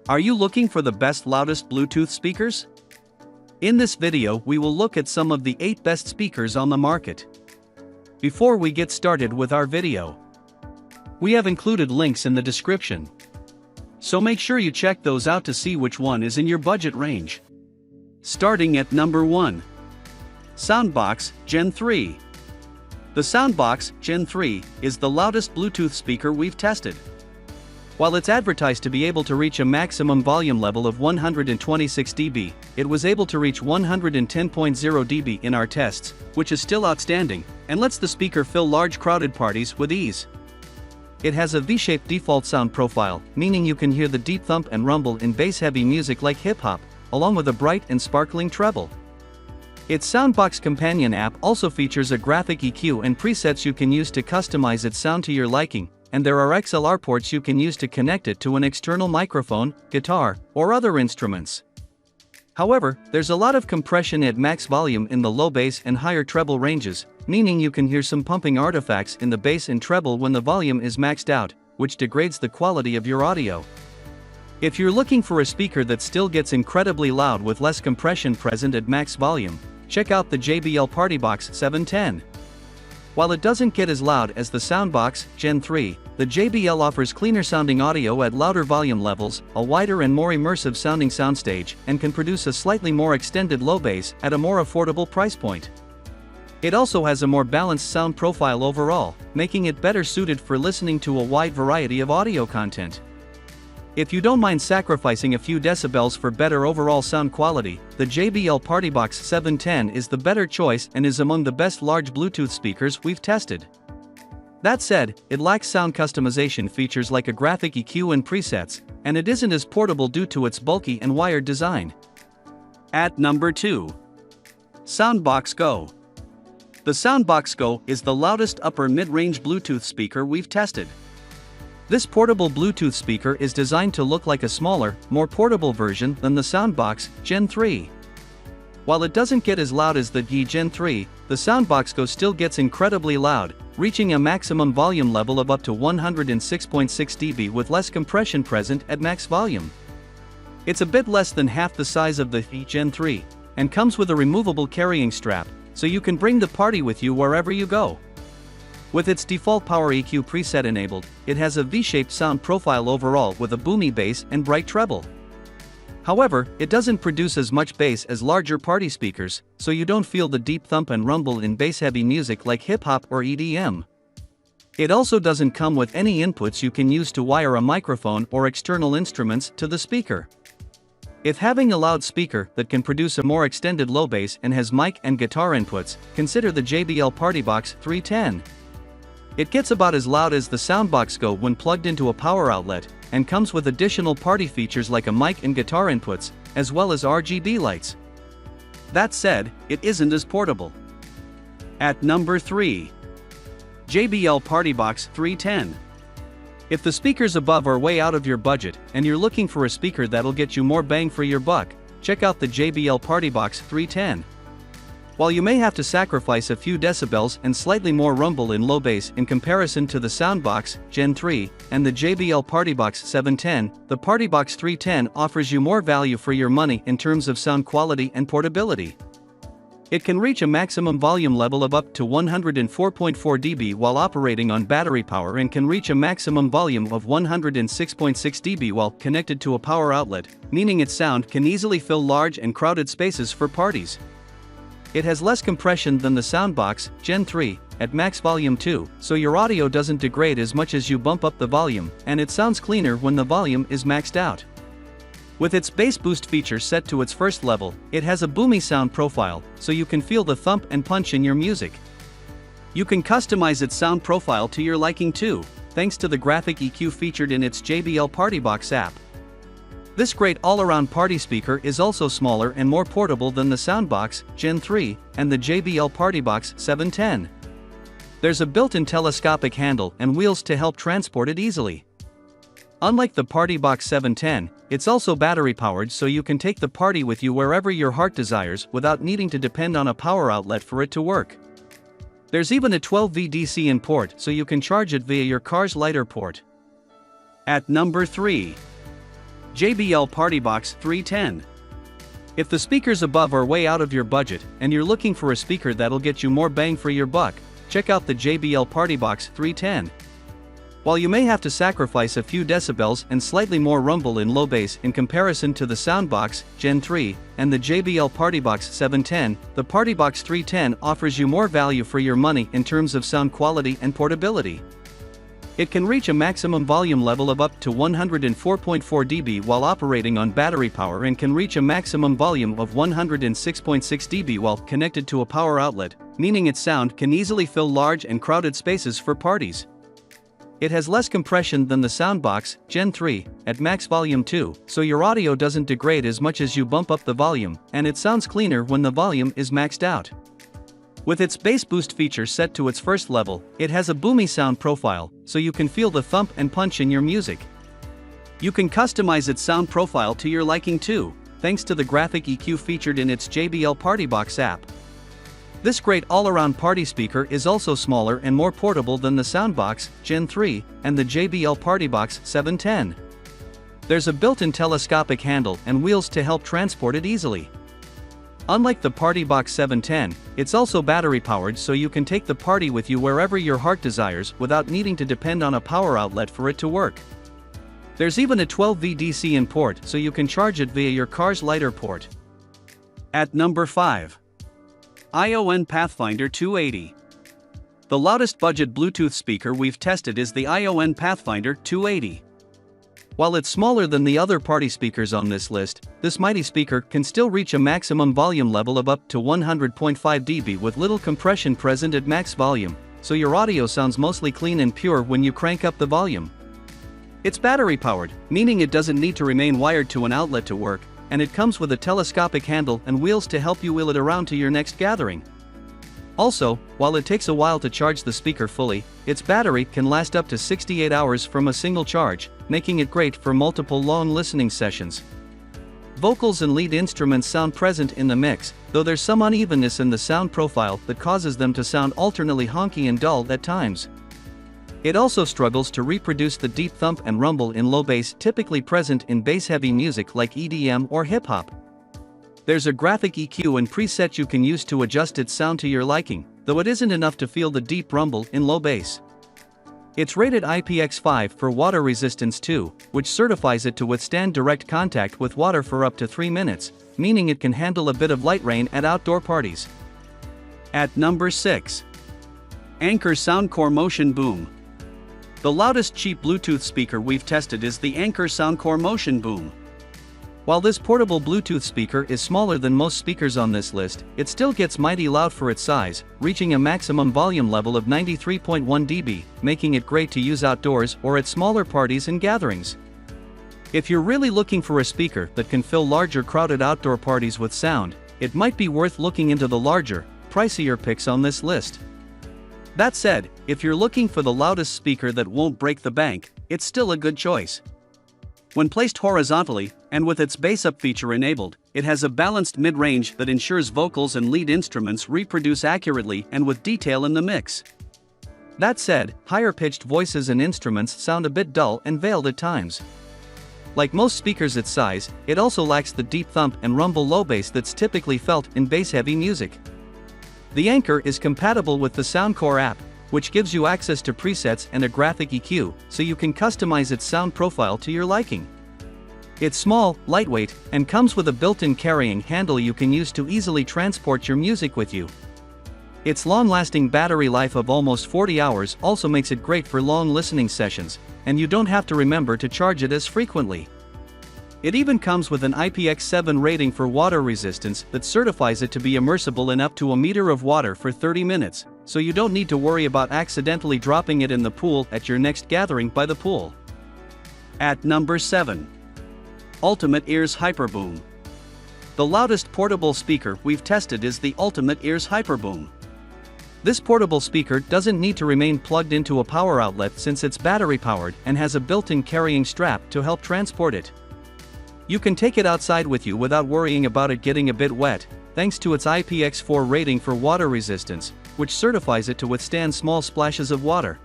Are you looking for the best loudest Bluetooth speakers? In this video we will look at some of the 8 best speakers on the market. Before we get started with our video, we have included links in the description, so make sure you check those out to see which one is in your budget range. Starting at number 1. Soundbox Gen 3. The Soundbox Gen 3 is the loudest Bluetooth speaker we've tested. While it's advertised to be able to reach a maximum volume level of 126 dB, it was able to reach 110.0 dB in our tests, which is still outstanding, and lets the speaker fill large crowded parties with ease. It has a V-shaped default sound profile, meaning you can hear the deep thump and rumble in bass-heavy music like hip-hop, along with a bright and sparkling treble. Its Soundbox companion app also features a graphic EQ and presets you can use to customize its sound to your liking, and there are XLR ports you can use to connect it to an external microphone, guitar, or other instruments. However, there's a lot of compression at max volume in the low bass and higher treble ranges, meaning you can hear some pumping artifacts in the bass and treble when the volume is maxed out, which degrades the quality of your audio. If you're looking for a speaker that still gets incredibly loud with less compression present at max volume, check out the JBL partybox 710. While it doesn't get as loud as the Soundbox Gen 3, the JBL offers cleaner sounding audio at louder volume levels, a wider and more immersive sounding soundstage, and can produce a slightly more extended low bass at a more affordable price point. It also has a more balanced sound profile overall, making it better suited for listening to a wide variety of audio content. If you don't mind sacrificing a few decibels for better overall sound quality, the JBL partybox 710 is the better choice and is among the best large Bluetooth speakers we've tested. That said, it lacks sound customization features like a graphic EQ and presets, and it isn't as portable due to its bulky and wired design. At number 2. Soundbox Go. The Soundbox Go is the loudest upper mid-range Bluetooth speaker we've tested. This portable Bluetooth speaker is designed to look like a smaller, more portable version than the Soundbox Gen 3. While it doesn't get as loud as the Gen 3, the Soundbox Go still gets incredibly loud, reaching a maximum volume level of up to 106.6 dB with less compression present at max volume. It's a bit less than half the size of the Gen 3, and comes with a removable carrying strap, so you can bring the party with you wherever you go. With its default power EQ preset enabled, it has a V-shaped sound profile overall with a boomy bass and bright treble. However, it doesn't produce as much bass as larger party speakers, so you don't feel the deep thump and rumble in bass-heavy music like hip-hop or EDM. It also doesn't come with any inputs you can use to wire a microphone or external instruments to the speaker. If having a loud speaker that can produce a more extended low bass and has mic and guitar inputs, consider the JBL partybox 310. It gets about as loud as the Soundbox Go when plugged into a power outlet, and comes with additional party features like a mic and guitar inputs, as well as RGB lights. That said, it isn't as portable. At number 3. JBL partybox 310. If the speakers above are way out of your budget, and you're looking for a speaker that'll get you more bang for your buck, check out the JBL partybox 310. While you may have to sacrifice a few decibels and slightly more rumble in low bass in comparison to the Soundbox Gen 3 and the JBL partybox 710, the partybox 310 offers you more value for your money in terms of sound quality and portability. It can reach a maximum volume level of up to 104.4 dB while operating on battery power and can reach a maximum volume of 106.6 dB while connected to a power outlet, meaning its sound can easily fill large and crowded spaces for parties. It has less compression than the Soundbox Gen 3 at max volume too, so your audio doesn't degrade as much as you bump up the volume, and it sounds cleaner when the volume is maxed out. With its bass boost feature set to its first level, it has a boomy sound profile, so you can feel the thump and punch in your music. You can customize its sound profile to your liking too, thanks to the graphic EQ featured in its JBL partybox app. This great all-around party speaker is also smaller and more portable than the Soundbox Gen 3 and the JBL partybox 710. There's a built-in telescopic handle and wheels to help transport it easily. Unlike the partybox 710, it's also battery-powered, so you can take the party with you wherever your heart desires without needing to depend on a power outlet for it to work. There's even a 12V DC in port, so you can charge it via your car's lighter port. At number 3. JBL partybox 310. If the speakers above are way out of your budget, and you're looking for a speaker that'll get you more bang for your buck, check out the JBL partybox 310. While you may have to sacrifice a few decibels and slightly more rumble in low bass in comparison to the Soundbox Gen 3 and the JBL partybox 710, the partybox 310 offers you more value for your money in terms of sound quality and portability. It can reach a maximum volume level of up to 104.4 dB while operating on battery power and can reach a maximum volume of 106.6 dB while connected to a power outlet, meaning its sound can easily fill large and crowded spaces for parties. It has less compression than the Soundbox Gen 3 at max volume 2, so your audio doesn't degrade as much as you bump up the volume, and it sounds cleaner when the volume is maxed out. With its bass boost feature set to its first level, it has a boomy sound profile, so you can feel the thump and punch in your music. You can customize its sound profile to your liking too, thanks to the graphic EQ featured in its JBL partybox app. This great all-around party speaker is also smaller and more portable than the Soundbox Gen 3 and the JBL partybox 710. There's a built-in telescopic handle and wheels to help transport it easily. Unlike the partybox 710, it's also battery-powered, so you can take the party with you wherever your heart desires without needing to depend on a power outlet for it to work. There's even a 12V DC in port, so you can charge it via your car's lighter port. At number 5. ION Pathfinder 280. The loudest budget Bluetooth speaker we've tested is the ION Pathfinder 280. While it's smaller than the other party speakers on this list, this mighty speaker can still reach a maximum volume level of up to 100.5 dB with little compression present at max volume, so your audio sounds mostly clean and pure when you crank up the volume. It's battery powered, meaning it doesn't need to remain wired to an outlet to work, and it comes with a telescopic handle and wheels to help you wheel it around to your next gathering. Also, while it takes a while to charge the speaker fully, its battery can last up to 68 hours from a single charge, making it great for multiple long listening sessions. Vocals and lead instruments sound present in the mix, though there's some unevenness in the sound profile that causes them to sound alternately honky and dull at times. It also struggles to reproduce the deep thump and rumble in low bass typically present in bass-heavy music like EDM or hip-hop. There's a graphic EQ and preset you can use to adjust its sound to your liking, though it isn't enough to feel the deep rumble in low bass. It's rated IPX5 for water resistance too, which certifies it to withstand direct contact with water for up to 3 minutes, meaning it can handle a bit of light rain at outdoor parties. At number 6. Anker Soundcore Motion Boom. The loudest cheap Bluetooth speaker we've tested is the Anker Soundcore Motion Boom. While this portable Bluetooth speaker is smaller than most speakers on this list, it still gets mighty loud for its size, reaching a maximum volume level of 93.1 dB, making it great to use outdoors or at smaller parties and gatherings. If you're really looking for a speaker that can fill larger crowded outdoor parties with sound, it might be worth looking into the larger, pricier picks on this list. That said, if you're looking for the loudest speaker that won't break the bank, it's still a good choice. When placed horizontally, and with its bass-up feature enabled, it has a balanced mid-range that ensures vocals and lead instruments reproduce accurately and with detail in the mix. That said, higher-pitched voices and instruments sound a bit dull and veiled at times. Like most speakers its size, it also lacks the deep thump and rumble low bass that's typically felt in bass-heavy music. The Anker is compatible with the Soundcore app, which gives you access to presets and a graphic EQ, so you can customize its sound profile to your liking. It's small, lightweight, and comes with a built-in carrying handle you can use to easily transport your music with you. Its long-lasting battery life of almost 40 hours also makes it great for long listening sessions, and you don't have to remember to charge it as frequently. It even comes with an IPX7 rating for water resistance that certifies it to be immersible in up to a meter of water for 30 minutes, so you don't need to worry about accidentally dropping it in the pool at your next gathering by the pool. At number 7. Ultimate Ears Hyperboom. The loudest portable speaker we've tested is the Ultimate Ears Hyperboom. This portable speaker doesn't need to remain plugged into a power outlet since it's battery powered and has a built-in carrying strap to help transport it. You can take it outside with you without worrying about it getting a bit wet, thanks to its IPX4 rating for water resistance, which certifies it to withstand small splashes of water.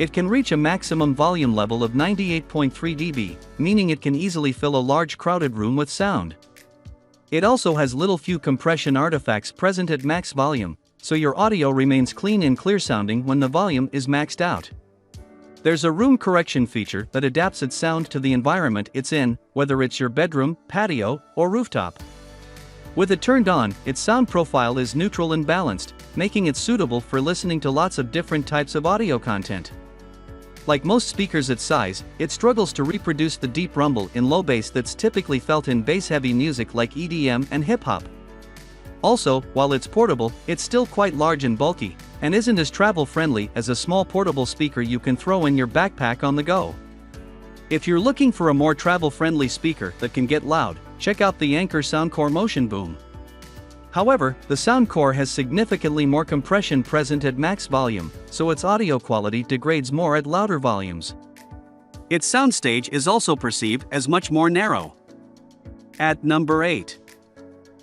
It can reach a maximum volume level of 98.3 dB, meaning it can easily fill a large crowded room with sound. It also has few compression artifacts present at max volume, so your audio remains clean and clear sounding when the volume is maxed out. There's a room correction feature that adapts its sound to the environment it's in, whether it's your bedroom, patio, or rooftop. With it turned on, its sound profile is neutral and balanced, making it suitable for listening to lots of different types of audio content. Like most speakers its size, it struggles to reproduce the deep rumble in low bass that's typically felt in bass-heavy music like EDM and hip-hop. Also, while it's portable, it's still quite large and bulky, and isn't as travel-friendly as a small portable speaker you can throw in your backpack on the go. If you're looking for a more travel-friendly speaker that can get loud, check out the Anker Soundcore Motion Boom. However, the Soundcore has significantly more compression present at max volume, so its audio quality degrades more at louder volumes. Its soundstage is also perceived as much more narrow. At number 8.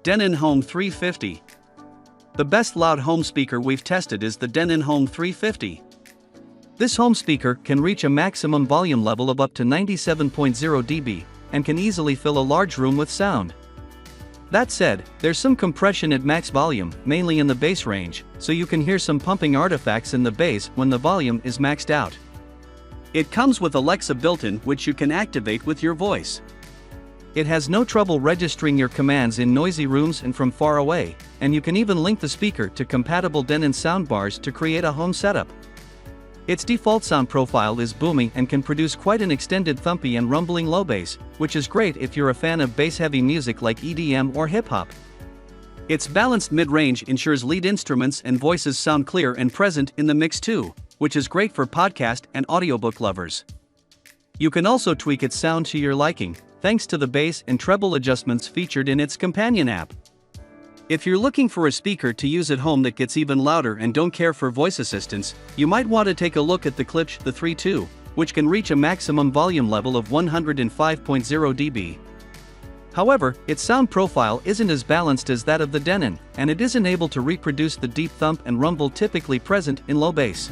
Denon Home 350. The best loud home speaker we've tested is the Denon Home 350. This home speaker can reach a maximum volume level of up to 97.0 dB, and can easily fill a large room with sound. That said, there's some compression at max volume, mainly in the bass range, so you can hear some pumping artifacts in the bass when the volume is maxed out. It comes with Alexa built-in, which you can activate with your voice. It has no trouble registering your commands in noisy rooms and from far away, and you can even link the speaker to compatible Denon soundbars to create a home setup. Its default sound profile is booming and can produce quite an extended thumpy and rumbling low bass, which is great if you're a fan of bass-heavy music like EDM or hip-hop. Its balanced mid-range ensures lead instruments and voices sound clear and present in the mix too, which is great for podcast and audiobook lovers. You can also tweak its sound to your liking, thanks to the bass and treble adjustments featured in its companion app. If you're looking for a speaker to use at home that gets even louder and don't care for voice assistance, you might want to take a look at the Klipsch the 3.2, which can reach a maximum volume level of 105.0 dB. However, its sound profile isn't as balanced as that of the Denon, and it isn't able to reproduce the deep thump and rumble typically present in low bass.